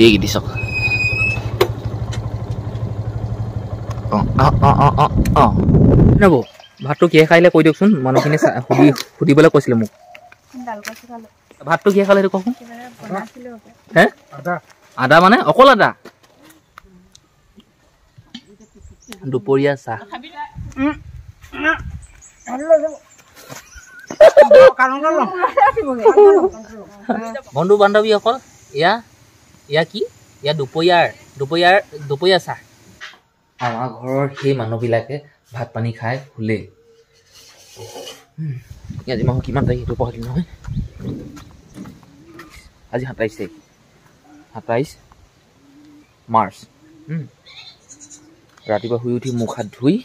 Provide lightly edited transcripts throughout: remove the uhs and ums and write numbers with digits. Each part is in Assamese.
এইকেইটি চাওক নব ভাতটো কিহে খাইলে কৈ দিয়কচোন মানুহখিনি সুধিবলৈ কৈছিলে মোক ভাতটো কিহে খালে সেইটো কওকচোন হে আদা মানে অকল আদা দুপৰীয়া চাহ বন্ধু বান্ধৱী অকল এয়া কি এয়া দুপৰীয়াৰ চাহ আমাৰ ঘৰৰ সেই মানুহবিলাকে ভাত পানী খাই শুলে আজি মাহৰ কিমান তাৰিখ সেইটো পাহৰিলোঁ নহয় আজি 27 মাৰ্চ ৰাতিপুৱা শুই উঠি মুখ হাত ধুই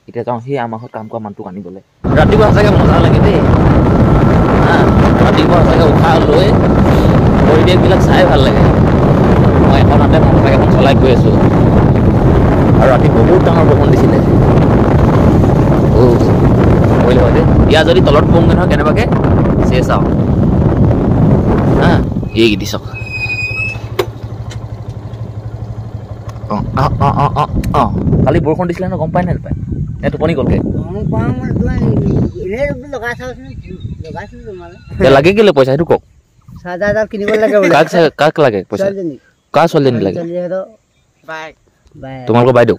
এতিয়া যাওঁ সেই আমাৰ ঘৰত কাম কৰা মানুহটোক আনিবলৈ ৰাতিপুৱা সঁচাকৈ মজা লাগে দেই ৰাতিপুৱা সঁচাকৈ উশাহ লৈ পৰিৱেশবিলাক চাই ভাল লাগে মই এখনতে মটৰচাইকেল এখন চলাই গৈ আছোঁ আৰু ৰাতি বহুত ডাঙৰ বৰষুণ দিছিলে কৰিলে হয় দেই ইয়াৰ যদি তলত পমগৈ নহয় কেনেবাকৈ চেচ চাওঁ এইকেইটি চাওক কালি বৰষুণ দিছিলে ন গম পায় নে নাপায় নে টোপনি গ'লগৈ লাগে কেলৈ পইচা সেইটো কওক কাক লাগে পইচা কাৰ ছোৱালীজনী লাগে তোমালোকৰ বাইদেউ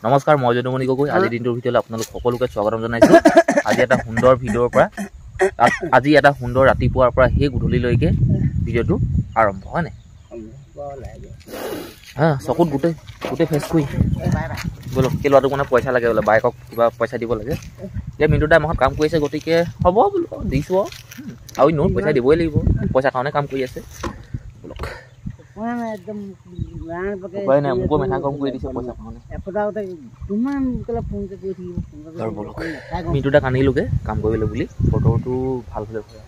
নমস্কাৰ মই যদুমণি গগৈ আজিৰ দিনটোৰ ভিতৰত আপোনালোক সকলোকে স্বাগতম জনাইছোঁ আজি এটা সুন্দৰ ভিডিঅ'ৰ পৰা আজি এটা সুন্দৰ ৰাতিপুৱাৰ পৰা সেই গধূলিলৈকে ভিডিঅ'টো আৰম্ভ হয় নাই চকুত গোটেই ফেচ কৰি বলক সেই ল'ৰাটোক মানে পইচা লাগে বোলে বাইকক কিবা পইচা দিব লাগে এতিয়া মিণ্টু দাই আমাক কাম কৰি আছে গতিকে হ'ব বোলো দিছোঁ আৰু ইনেও পইচা দিবই লাগিব পইচা কাৰণে কাম কৰি আছে বলক উপায় নাই মোকো মেথা কম কৰি দিছে পইচা কাৰণে মিণ্টু দাক আনিলোগৈ কাম কৰিবলৈ বুলি বতৰটো ভাল হ'লে হয়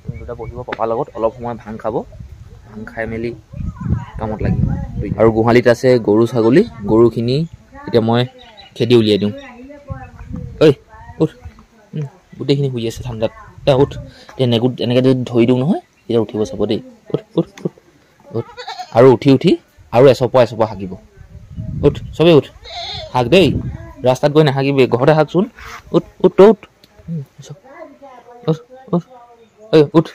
মিণ্টু দা বহিব পাপাৰ লগত অলপ সময় ভাং খাব ভাং খাই মেলি কামত লাগিব আৰু গোহালিত আছে গৰু ছাগলী গৰুখিনি এতিয়া মই খেদি উলিয়াই দিওঁ ঐ উঠ গোটেইখিনি শুই আছে ঠাণ্ডাত উঠ এনেকৈ যদি ধৰি দিওঁ নহয় তেতিয়া উঠিব চাব দেই উঠ উঠ উঠ উঠ আৰু উঠি আৰু এচপা হাগিব উঠ চবেই উঠ হাগ দেই ৰাস্তাত গৈ নাহাগিবি ঘৰতে হাগচোন উঠ উঠ উঠ উঠ ঐ উঠ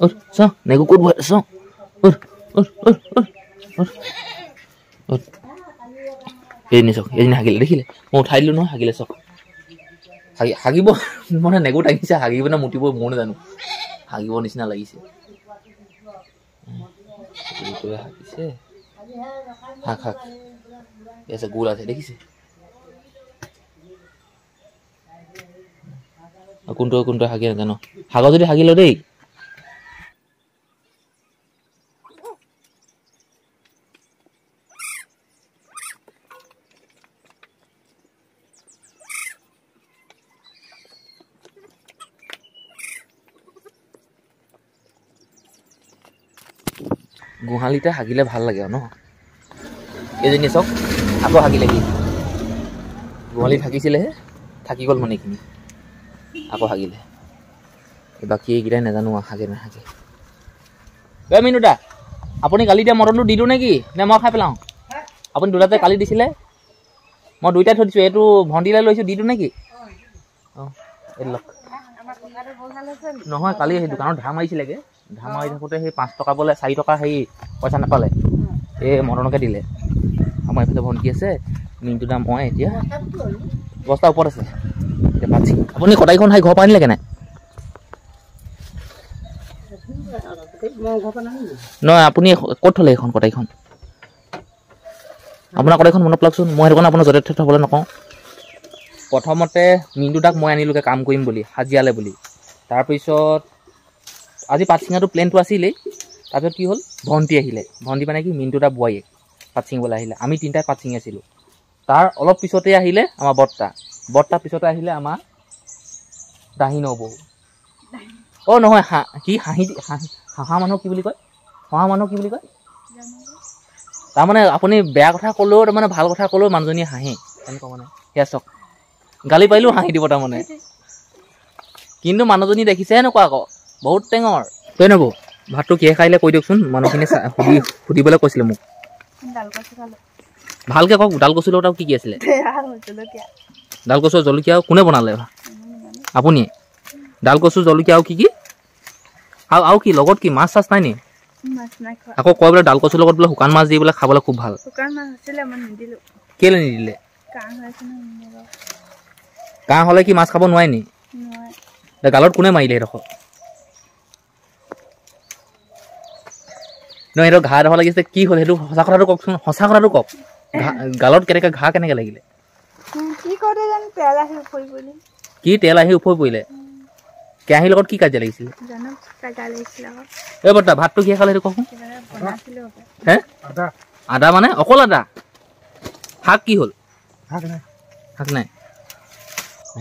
উঠ চাওঁ নেগু ক'ত বহাই চাওঁ উঠ উঠ উঠ উঠ উঠ উঠ এজনী চাওক এজনী হাগিলে দেখিলে মই উঠাই দিলোঁ নহয় হাগিলে চাওক হাগিব মানে নেগু দাঙিছে হাগিব নে মুতিব মই নাজানো হাগিব নিচিনা লাগিছে হাগিছে হাক আছে গোল আছে দেখিছে কোনটো হাগি নাজানো হাগ যদি হাগিলো দেই গোহালিতে হাগিলে ভাল লাগে ন এইজনী চাওক আকৌ হাগিলে কি গোহালিত হাগিছিলেহে থাকি গ'ল মানে এইখিনি আকৌ হাগিলে বাকী এইকেইটাই নাজানো হাগে নাহাগে মিনু দা আপুনি কালি দিয়া মটনটো দি দিওঁ নেকি নে মই খাই পেলাওঁ আপুনি দুটাতে কালি দিছিলে মই দুইটাই থৈ দিছোঁ এইটো ভণ্টিলৈ লৈছোঁ দি দিওঁ নেকি এইটো লওক নহয় কালি সেই দোকানত ধাৰ মাৰিছিলেগৈ ধাৰ মাৰি থাকোঁতে সেই 5 টকা বোলে 4 টকা সেই পইচা নাপালে এই মটনকে দিলে আমাৰ এইফালে ভণ্টি আছে মিনটো দাম মই এতিয়া বস্তা ওপৰত আছে এতিয়া পাচ্ছি আপুনি কটাৰীখন খাই ঘৰ পৰা আনিলে কেনে নহয় আপুনি ক'ত থ'লে এইখন কটাৰীখন আপোনাৰ কটাৰীখন মনত পেলাকচোন মই সেইটো কাৰণে আপোনাৰ য'তে ত'তে থ'বলৈ নকওঁ প্ৰথমতে মিনটো দাক মই আনিলোগৈ কাম কৰিম বুলি হাজিৰালে বুলি তাৰপিছত আজি পাত ছিঙাটো প্লেনটো আছিলেই তাৰপিছত কি হ'ল ভণ্টি আহিলে ভণ্টি মানে কি মিনটো দা বোৱাৰীয়ে পাত ছিঙিবলৈ আহিলে আমি তিনিটাই পাত ছিঙি আছিলোঁ তাৰ অলপ পিছতে আহিলে আমাৰ বৰ্তা পিছতে আহিলে আমাৰ দাহি নবৌ নহয় কি হাঁহা মানুহ কি বুলি কয় হাঁহা মানুহ কি বুলি কয় তাৰমানে আপুনি বেয়া কথা ক'লেও তাৰমানে ভাল কথা ক'লেও মানুহজনীয়ে হাঁহে তেনেকুৱা মানে সেয়া চাওক গালি পাৰিলেও হাঁহি দিব তাৰমানে কিন্তু মানুহজনী দেখিছে এনেকুৱা আকৌ বহুত টেঙৰ তই নবৌ ভাতটো কিহে খাইলে কৈ দিয়কচোন মানুহখিনি সুধিবলৈ কৈছিলে মোক ভালকে কওক ডাল কচুৰ লগত আৰু কি আছিলে ডাল কচুৰ জলকীয়া কোনে বনালে আপুনিয়ে ডাল কচুৰ জলকীয়া আৰু কি আৰু কি লগত কি মাছ চাছ নাই নি আকৌ কয় বোলে ডাল কচুৰ লগত বোলে শুকান মাছ দি বোলে খাবলৈ খুব ভাল কেলে নিদিলে কাহ হ'লে কি মাছ খাব নোৱাৰে নি গালত কোনে মাৰিলে সেইডোখৰ নহয় সেইটো ঘাঁ এডোখৰ লাগিছে কি হ'ল সেইটো সঁচা কথাটো কওকচোন সঁচা কথাটো কওক গালত কেনেকৈ ঘাঁ কেনেকৈ লাগিলে কি তেল আহি উফৰি পৰিলে কেৰাহীৰ লগত কি কাজিয়া লাগিছিলে এই বৰ্তা ভাতটো কিহে খালে সেইটো কওকচোন হে আদা মানে অকল আদা শাক কি হ'ল শাক নাই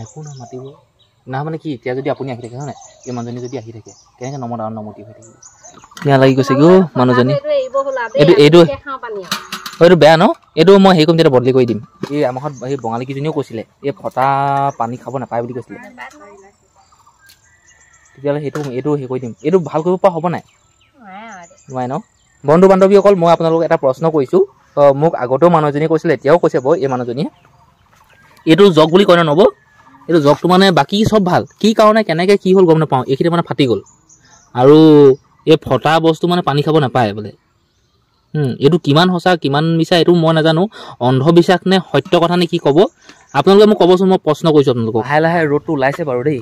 একো নাই মাতিব না মানে কি এতিয়া যদি আপুনি আহি থাকে হয় নাই এই মানুহজনী যদি আহি থাকে কেনেকৈ নমতি হৈ থাকিব বেয়া লাগি গৈছে গো মানুহজনী এইটো বেয়া ন এইটো মই হেৰি কৰিম তেতিয়া বদলি কৰি দিম এই আমাৰ ঘৰত সেই বঙালীকেইজনীও কৈছিলে এই ফটা পানী খাব নাপায় বুলি কৈছিলে তেতিয়াহ'লে এইটো হেৰি কৰি দিম এইটো ভাল কৰিব পৰা হ'ব নাই নোৱাৰে ন বন্ধু বান্ধৱীসকল মই আপোনালোকক এটা প্ৰশ্ন কৰিছোঁ মোক আগতেও মানুহ এজনীয়ে কৈছিলে এতিয়াও কৈছে বাৰু এই মানুহজনীয়ে এইটো জগ বুলি কয় নব এইটো জগটো মানে বাকী চব ভাল কি কাৰণে কেনেকৈ কি হ'ল গম নাপাওঁ এইখিনি মানে ফাটি গ'ল আৰু এই ফটা বস্তু মানে পানী খাব নাপায় বোলে এইটো কিমান সঁচা কিমান মিছা এইটো মই নাজানো অন্ধবিশ্বাস নে সত্য কথা নে কি ক'ব আপোনালোকে মোক ক'বচোন মই প্ৰশ্ন কৰিছোঁ আপোনালোকক লাহে লাহে ৰ'দটো ওলাইছে বাৰু দেই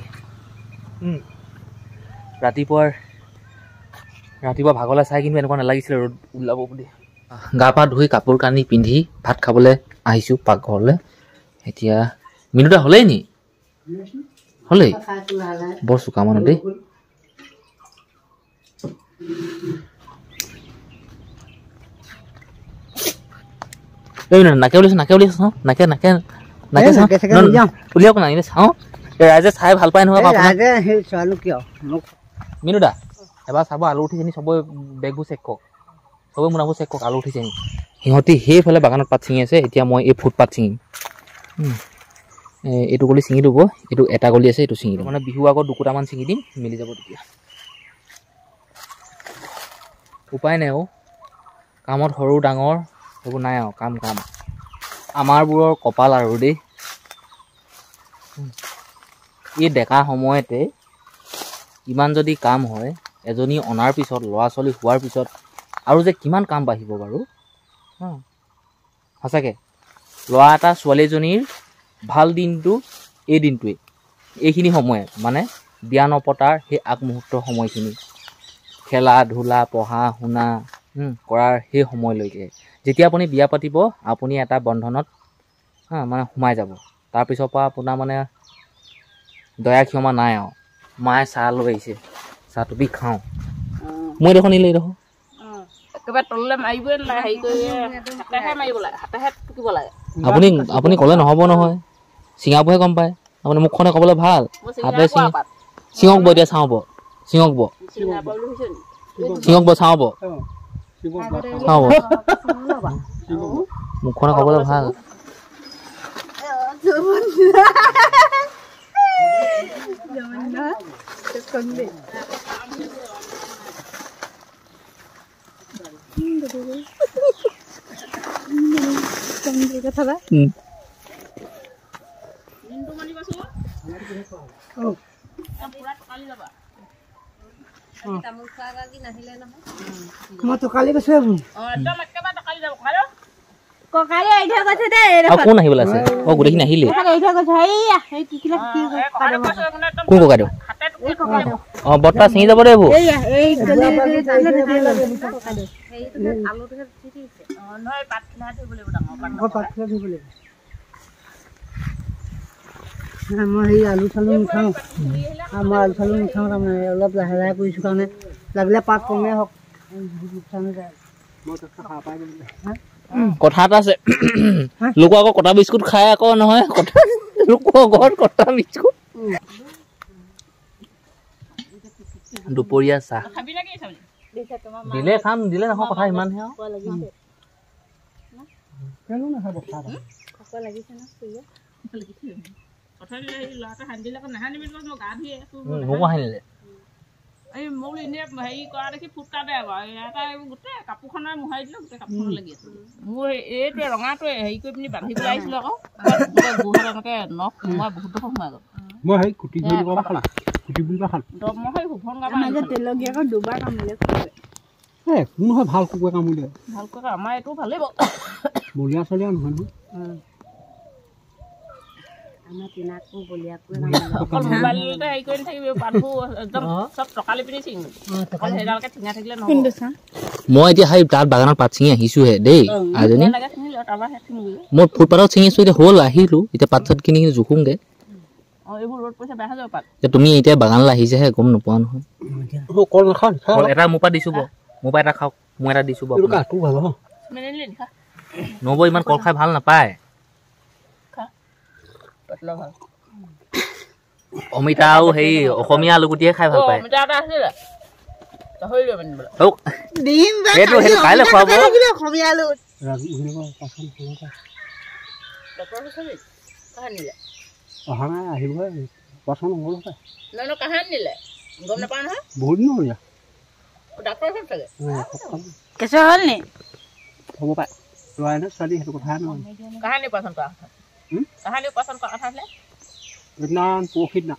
ৰাতিপুৱা ভাগলৈ চাই কিন্তু এনেকুৱা নালাগিছিলে ৰ'দ ওলাব বুলি গা পা ধুই কাপোৰ কানি পিন্ধি ভাত খাবলৈ আহিছোঁ পাকঘৰলৈ এতিয়া মিনুটা হ'লেই নি হ'লেই বৰ চোকা মানুহ দেই নাকে উলিয়াইছে চাওঁ নাকে উলিয়াওক না এনেই চাওঁ ৰাইজে চাই ভাল পায় নহয় মিনুদা এবাৰ চাব আলু উঠিছে নি চবৰে বেগবোৰ চেক কৰক চবৰে মোনাবোৰ চেক কৰক আলু উঠিছে নি সিহঁতি সেইফালে বাগানত পাত ছিঙি আছে এতিয়া মই এই ফুটপাত ছিঙিম এইটো গলি ছিঙি দিব এইটো এটা গলি আছে এইটো ছিঙি দিম মানে বিহু আগত দুকুটামান ছিঙি দিম মিলি যাব তেতিয়া উপায় নাই কামত সৰু ডাঙৰ সেইবোৰ নাই আৰু কাম আমাৰবোৰৰ কপাল আৰু দেই এই ডেকা সময়তে ইমান যদি কাম হয় এজনী অনাৰ পিছত ল'ৰা ছোৱালী হোৱাৰ পিছত আৰু যে কিমান কাম বাঢ়িব বাৰু সঁচাকৈ ল'ৰা এটা ছোৱালীজনীৰ ভাল দিনটো এই দিনটোৱেই এইখিনি সময়ত মানে বিয়া নপতাৰ সেই আগমুহূৰ্তৰ সময়খিনি খেলা ধূলা পঢ়া শুনা কৰাৰ সেই সময়লৈকে যেতিয়া আপুনি বিয়া পাতিব আপুনি এটা বন্ধনত মানে সোমাই যাব তাৰপিছৰ পৰা আপোনাৰ মানে দয়া ক্ষমা নাই আৰু মায়ে চাহ লৈ আহিছে চাহ টুপি খাওঁ মই দেখোন নিলে দেখোন আপুনি ক'লে নহ'ব নহয় চিঙাবোৰহে গম পায় আপুনি মুখখনে ক'বলৈ ভাল হাতে চিঙক ব এতিয়া চাওঁ চিঙক ব চাওঁ মুখখনে ক'বলৈ ভাল মই টকালি কৈছো কোন আহিবলৈ আছে গোটেইখিনি আহিলে কোন ককাইদেউ বৰ্তা ছিঙি যাব দেই মই সেই আলু চালু নুঠাওঁ মই আলু চালু নুঠাওঁ তাৰমানে অলপ লাহে লাহে কৰিছোঁ কাৰণে লাগিলে পাত কমেই হওক কথা এটা আছে লোকৰ আকৌ কটা বিস্কুট খাই আকৌ নহয় লোকৰ ঘৰত কটা বিস্কুট দুপৰীয়া চাহ দিলে খাম দিলে নাখাওঁ কথা ইমানহে মোকো হাঁহিলে এই মোক এনে হেৰি কৰা দেখি ফুটকা দে বাৰু এটা গোটেই কাপোৰখনে মোহাৰি দিলোঁ গোটেই কাপোৰখন লাগি আছে মোৰ এইটোৱে ৰঙাটোৱে হেৰি কৰি পিনি বান্ধি পেলাই আহিছিলোঁ আকৌ গোহাত এনেকৈ নখ সোমোৱাই বহুত ডোখৰ সোমাই গ'ল মই সেই কুটি ধৰি দিব খালা কুটি বুলিবা খাল মই সেই শুভন গাবা তেলগীয়া আকৌ দুবাৰ কামিলে কোন হয় ভাল কুকুৰে কামুৰিলে ভালকৈ আমাৰ এইটো ভালেই বাৰু বলিয়া চলিয়া নহয় নহয় আমাৰ তিনাকো বলিয়াকো অকল মোবাইলতে হেৰি কৰি নাথাকিবি পাতবোৰ একদম চব টকালি পিনি ছিঙিবি অকল সেইডালকে ঠেঙা থাকিলে নহ'ব মই এতিয়া সেই তাত বাগানত পাত ছিঙি আহিছোঁহে দেই আজনী লাগে ছিঙিলোঁ তাৰপৰা ছিঙিবি মই ফুটপাথত ছিঙিছোঁ এতিয়া হ'ল আহিলোঁ এতিয়া পাত চাত কিনি জোখোংগৈ অঁ এইবোৰ ৰ'দ পইচা বেয়া হৈ যাব পাত এতিয়া তুমি এতিয়া বাগানলৈ আহিছেহে গম নোপোৱা নহয় কল নাখাওঁ কল এটা মোৰ পৰা দিছোঁ বাৰু মোৰ পৰা এটা খাওক মই এটা দিছোঁ বাৰু কাঠটো ভাল হ মেলিলি খা নব ইমান কল খাই ভাল নাপায় খা পাতলা ভাল অমিতা আৰু হেৰি অসমীয়া আলুগুটিয়ে খাই ভাল পায় অমিতা এটা আছিলে গাহৰি লৈ পিনিবলৈ সেইটো কাইলৈ খুৱাব অসমীয়া আলু ডক্টৰ চাবি কাহানি নিলে অহা নাই আহিবহে পচন্দ নহ'ল নহয় কাহানি নিলে গম নাপাওঁ নহয় বহুত দিন হ'ল ডাক্তৰ ওচৰত চাগে কেঁচুৱা হ'ল নি হ'ব পাৰে ল'ৰাই নে ছোৱালী সেইটো কথা নহয় কাহানি পচন্দ কৰা কথা কাহানি পচন্দ কৰা কথা আছিলে সেইদিনা পৰহি দিনা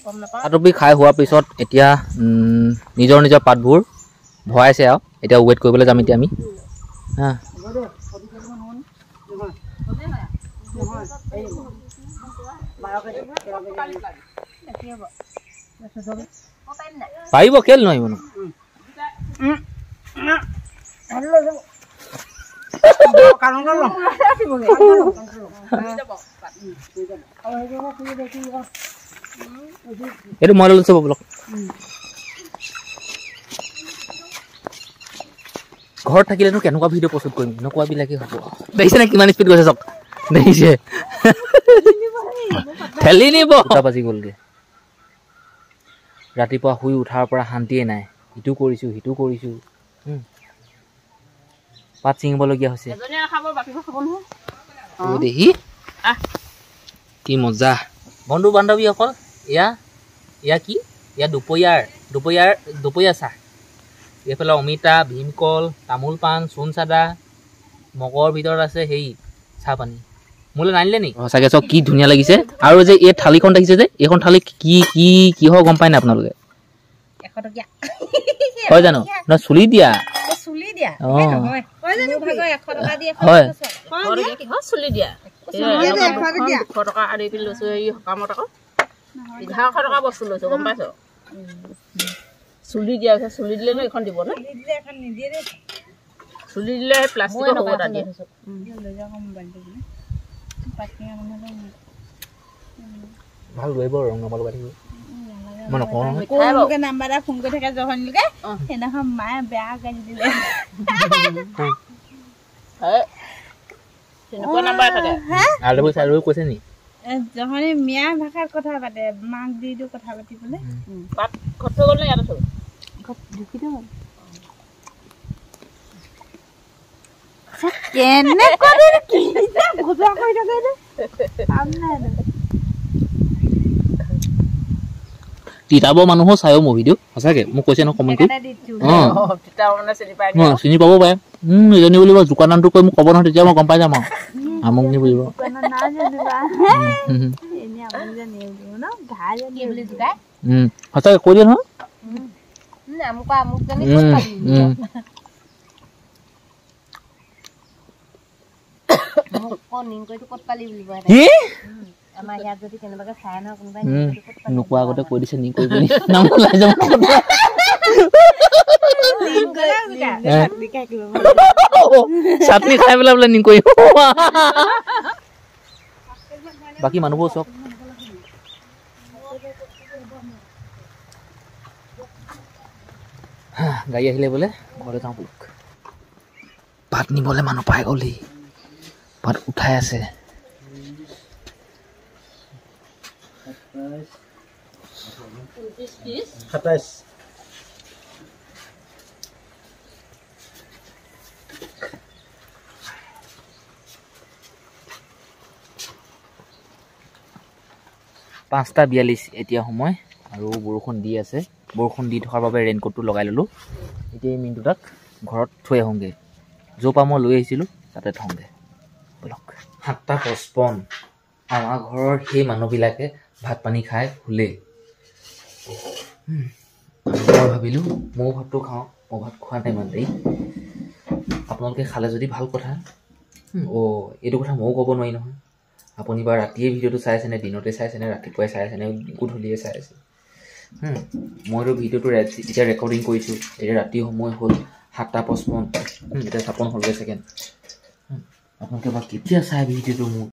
গম নাপাওঁ পাতবি খাই হোৱাৰ পিছত এতিয়া নিজৰ নিজৰ পাতবোৰ ভৰাইছে আৰু এতিয়া ৱেইট কৰিবলৈ যাম এতিয়া আমি হা পাৰিব কেলে নোৱাৰিব নো এইটো মই লৈছোঁ বলক ঘৰত থাকিলেনো কেনেকুৱা ভিডিঅ' প্ৰস্তুত কৰিম নকোৱাবিলাকেই হ'ব দেখিছে নে কিমান স্পীড গৈছে চাওক দেখিছে ঠেলি নিব 2টা বাজি গ'লগৈ ৰাতিপুৱা শুই উঠাৰ পৰা শান্তিয়ে নাই ইটো কৰিছোঁ সিটো কৰিছোঁ পাত ছিঙিবলগীয়া হৈছে দেহি কি মজা বন্ধু বান্ধৱীসকল এয়া কি এয়া দুপৰীয়া চাহ এইফালে অমিতা ভীমকল তামোল পাণ চূণ চাদা মগৰ ভিতৰত আছে হেৰি চাহ পানী মোলৈ নানিলে নি সঁচাকৈ চাওক কি ধুনীয়া লাগিছে আৰু যে এই থালিখন দেখিছে যে এইখন থালি কিহৰ গম পায় নাই আপোনালোকে 100 টকীয়া হয় জানো নহয় চুলি দিয়া অঁ হয় চুলি দিয়া 200 টকা আনি পিনি লৈছোঁ এই সকামত আকৌ 1100 টকা বস্তু লৈছোঁ গম পাইছ চুলি দিয়া চুলি দিলে ন এখন দিব ন চুলি দিলে প্লাষ্টিকৰ হ'ব এটা দিয়ে ভাল লাগিব ৰং নমাল থাকিব মই নকওঁ নহয় নাম্বাৰ এটা ফোন কৰি থাকে জহনীলকে সেইদিনাখন মায়ে বেয়া গালি দিলে তেনেকুৱা নাম্বাৰ থাকে আৰু কৈছে নি জহনী মিয়া ভাষাত কথা পাতে মাক দিটো কথা পাতিবলৈ পাত ঘৰত থৈ গ'ল নে ইয়াতে থৈ ঢুকি থৈ গ'ল কেনেকুৱা ভজা কৰি থাকে তিতাবৰ মানুহো চায়ো মোৰ ভিডিঅ' সঁচাকৈ মোক কৈছে নহয় কমেণ্ট কৰি চিনি পাব পাৰে এজনী বুলিব জোকা নামটো কৈ মোক ক'ব নহয় তেতিয়া মই গম পাই যাম আৰু আমুক নি বুলিব সঁচাকৈ কৈ দিয়ে নহয় নোকোৱা আগতে কৈ দিছে নি কৈ পিনি নাম ওলাই যাব চাটনি খাই পেলাই বোলে নিকৈ বাকী মানুহবোৰ চব গাড়ী আহিলে বোলে ঘৰলৈ যাওঁ বোলক পাত নিবলৈ মানুহ পাই গ'লি পাত উঠাই আছে পাঁচটা 42 এতিয়া সময় আৰু বৰষুণ দি আছে বৰষুণ দি থকাৰ বাবে ৰেইনকোটটো লগাই ল'লোঁ এতিয়া এই মিনটো তাক ঘৰত থৈ আহোঁগৈ য'ৰ পৰা মই লৈ আহিছিলোঁ তাতে থওঁগৈ ব'লক 7:55 আমাৰ ঘৰৰ সেই মানুহবিলাকে ভাত পানী খাই শুলে মই ভাবিলোঁ ময়ো ভাতটো খাওঁ মই ভাত খোৱা নাই ইমান দেৰি আপোনালোকে খালে যদি ভাল কথা এইটো কথা ময়ো ক'ব নোৱাৰি নহয় আপুনি বা ৰাতিয়ে ভিডিঅ'টো চাই আছেনে দিনতে চাই আছেনে ৰাতিপুৱাই চাই আছেনে গধূলিয়ে চাই আছে মইতো ভিডিঅ'টো এতিয়া ৰেকৰ্ডিং কৰিছোঁ এতিয়া ৰাতি সময় হ'ল 7:55 এতিয়া 56 হ'লগৈ ছেকেণ্ড আপোনালোকে বা কেতিয়া চাই ভিডিঅ'টো মোক